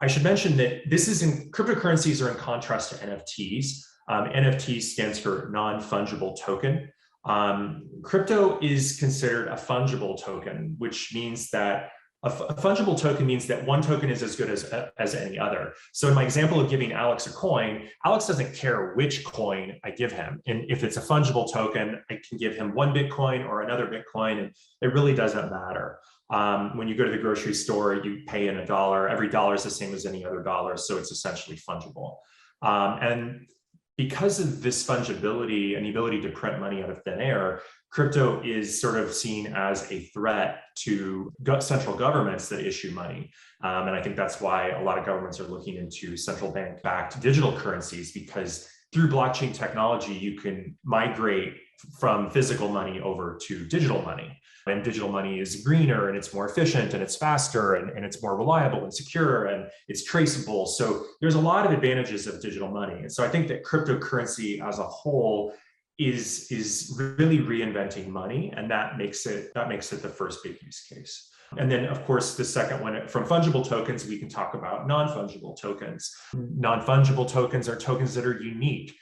I should mention that cryptocurrencies are in contrast to NFTs. NFT stands for non-fungible token. Crypto is considered a fungible token, which means that a fungible token means that one token is as good as any other. So in my example of giving Alex a coin, Alex doesn't care which coin I give him. And if it's a fungible token, I can give him one Bitcoin or another Bitcoin, and it really doesn't matter. When you go to the grocery store, you pay in a dollar. Every dollar is the same as any other dollar, so it's essentially fungible. And because of this fungibility and the ability to print money out of thin air, crypto is sort of seen as a threat to central governments that issue money. And I think that's why a lot of governments are looking into central bank-backed digital currencies, because through blockchain technology, you can migrate from physical money over to digital money. And digital money is greener and it's more efficient and it's faster and it's more reliable and secure and it's traceable. So there's a lot of advantages of digital money. And so I think that cryptocurrency as a whole is really reinventing money, and that makes it the first big use case. And then, of course, the second one, from fungible tokens, we can talk about non-fungible tokens. Non-fungible tokens are tokens that are unique.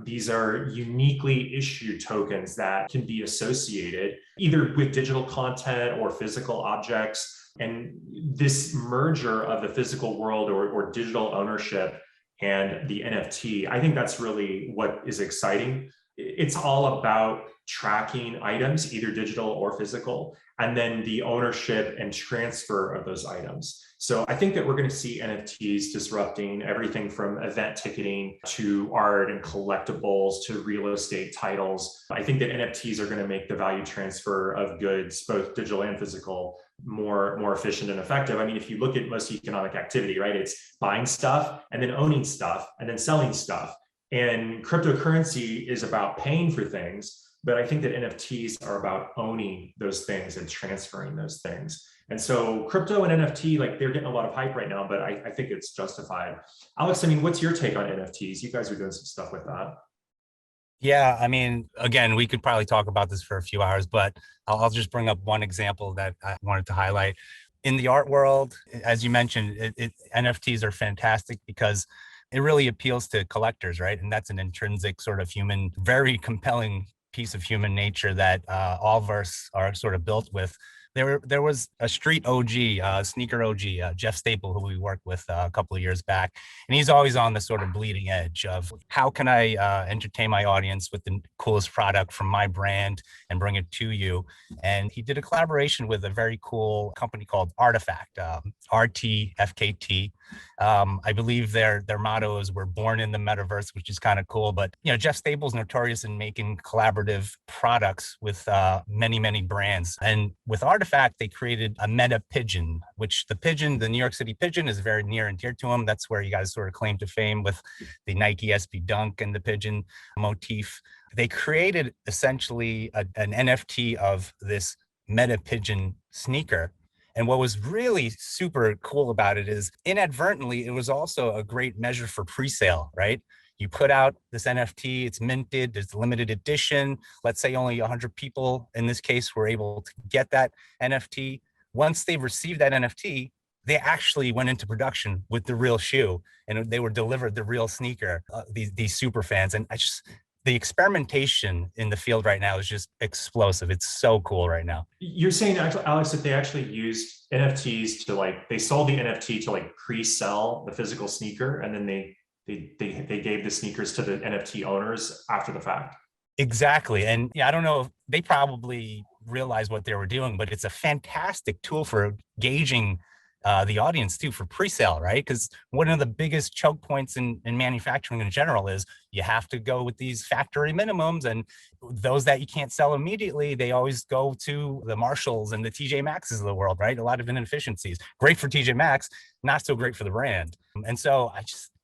These are uniquely issued tokens that can be associated either with digital content or physical objects. And this merger of the physical world or digital ownership and the NFT, I think that's really what is exciting. It's all about tracking items, either digital or physical, and then the ownership and transfer of those items. So I think that we're going to see NFTs disrupting everything from event ticketing to art and collectibles to real estate titles. I think that NFTs are going to make the value transfer of goods, both digital and physical, more efficient and effective. I mean, if you look at most economic activity, right, it's buying stuff and then owning stuff and then selling stuff. And cryptocurrency is about paying for things, but I think that NFTs are about owning those things and transferring those things. And so crypto and NFT, like, they're getting a lot of hype right now, but I think it's justified. Alex, I mean, what's your take on NFTs? You guys are doing some stuff with that. Yeah, I mean, again, we could probably talk about this for a few hours, but I'll just bring up one example that I wanted to highlight. In the art world, as you mentioned, NFTs are fantastic because it really appeals to collectors, right? And that's an intrinsic sort of human, very compelling piece of human nature that all of us are sort of built with. There was a street OG, sneaker OG, Jeff Staple, who we worked with a couple of years back. And he's always on the sort of bleeding edge of how can I entertain my audience with the coolest product from my brand and bring it to you. And he did a collaboration with a very cool company called Artifact, RTFKT. I believe their motto is "We're born in the metaverse," which is kind of cool. But Jeff Staple's notorious in making collaborative products with many brands. And with Artifact, they created a meta pigeon, which the New York City pigeon, is very near and dear to him. That's where you guys sort of claim to fame with the Nike SB Dunk and the pigeon motif. They created essentially an NFT of this meta pigeon sneaker. And what was really super cool about it is inadvertently, it was also a great measure for pre-sale, right? You put out this NFT, it's minted, it's limited edition. Let's say only 100 people in this case were able to get that NFT. Once they received that NFT, they actually went into production with the real shoe and they were delivered the real sneaker, these super fans. And the experimentation in the field right now is just explosive. It's so cool right now. You're saying, Alex, that they actually used NFTs to they sold the NFT to pre-sell the physical sneaker, and then they gave the sneakers to the NFT owners after the fact. Exactly. And I don't know if they probably realized what they were doing, but it's a fantastic tool for gauging the audience too, for pre-sale, right? Because one of the biggest choke points in manufacturing in general is you have to go with these factory minimums, and those that you can't sell immediately, they always go to the Marshalls and the TJ Maxx's of the world, right? A lot of inefficiencies. Great for TJ Maxx, not so great for the brand. And so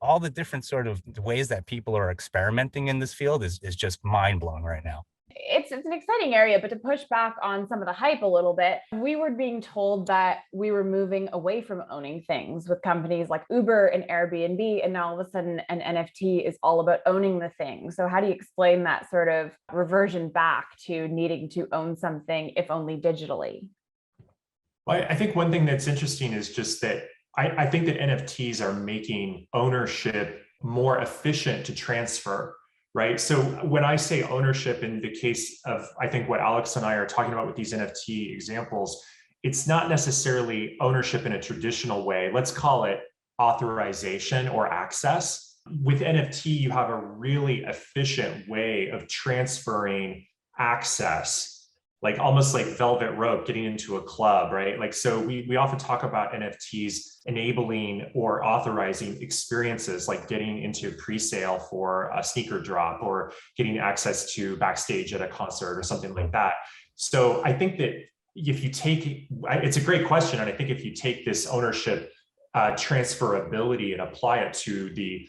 all the different sort of ways that people are experimenting in this field is just mind-blowing right now. It's an exciting area, but to push back on some of the hype a little bit, we were being told that we were moving away from owning things with companies like Uber and Airbnb, and now all of a sudden an NFT is all about owning the thing. So how do you explain that sort of reversion back to needing to own something, if only digitally? Well, I think one thing that's interesting is just that I think that NFTs are making ownership more efficient to transfer, right? So when I say ownership in the case of, I think what Alex and I are talking about with these NFT examples, it's not necessarily ownership in a traditional way. Let's call it authorization or access. With NFT, you have a really efficient way of transferring access, like almost like velvet rope getting into a club, right? Like, so we often talk about NFTs enabling or authorizing experiences, like getting into pre-sale for a sneaker drop or getting access to backstage at a concert or something like that. So I think that if you take, it's a great question. And I think if you take this ownership transferability and apply it to the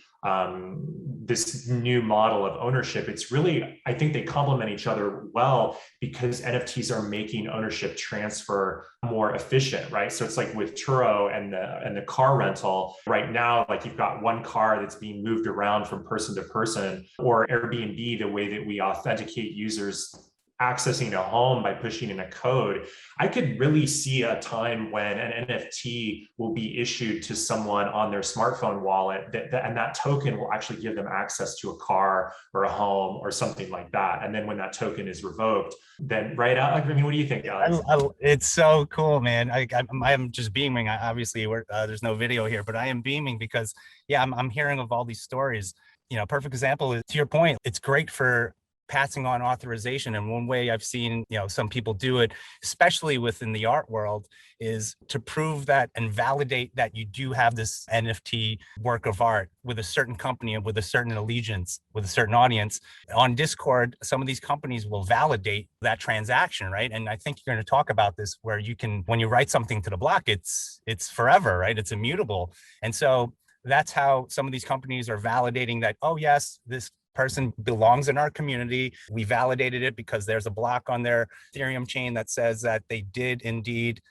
this new model of ownership, it's really, I think they complement each other well, because NFTs are making ownership transfer more efficient, right? So it's like with Turo and the car rental right now, like you've got one car that's being moved around from person to person, or Airbnb, the way that we authenticate users accessing a home by pushing in a code. I could really see a time when an NFT will be issued to someone on their smartphone wallet, and that token will actually give them access to a car or a home or something like that. And then when that token is revoked, then right out. I mean, what do you think, Alex? It's so cool, man. I'm just beaming. Obviously, there's no video here, but I am beaming because, yeah, I'm hearing of all these stories. You know, perfect example is, to your point, it's great for passing on authorization. And one way I've seen, some people do it, especially within the art world, is to prove that and validate that you do have this NFT work of art with a certain company and with a certain allegiance, with a certain audience. On Discord, some of these companies will validate that transaction, right? And I think you're going to talk about this, where you can, when you write something to the block, it's forever, right? It's immutable. And so that's how some of these companies are validating that, oh yes, this person belongs in our community. We validated it because there's a block on their Ethereum chain that says that they did indeed,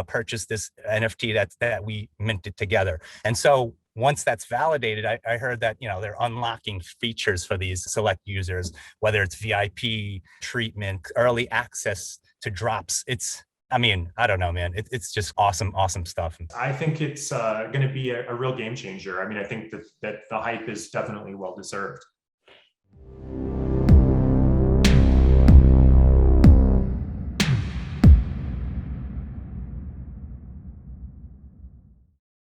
purchase this NFT that we minted together. And so once that's validated, I heard that, they're unlocking features for these select users, whether it's VIP treatment, early access to drops. I don't know, man. It's just awesome stuff. I think it's going to be a real game changer. I mean, I think that the hype is definitely well deserved.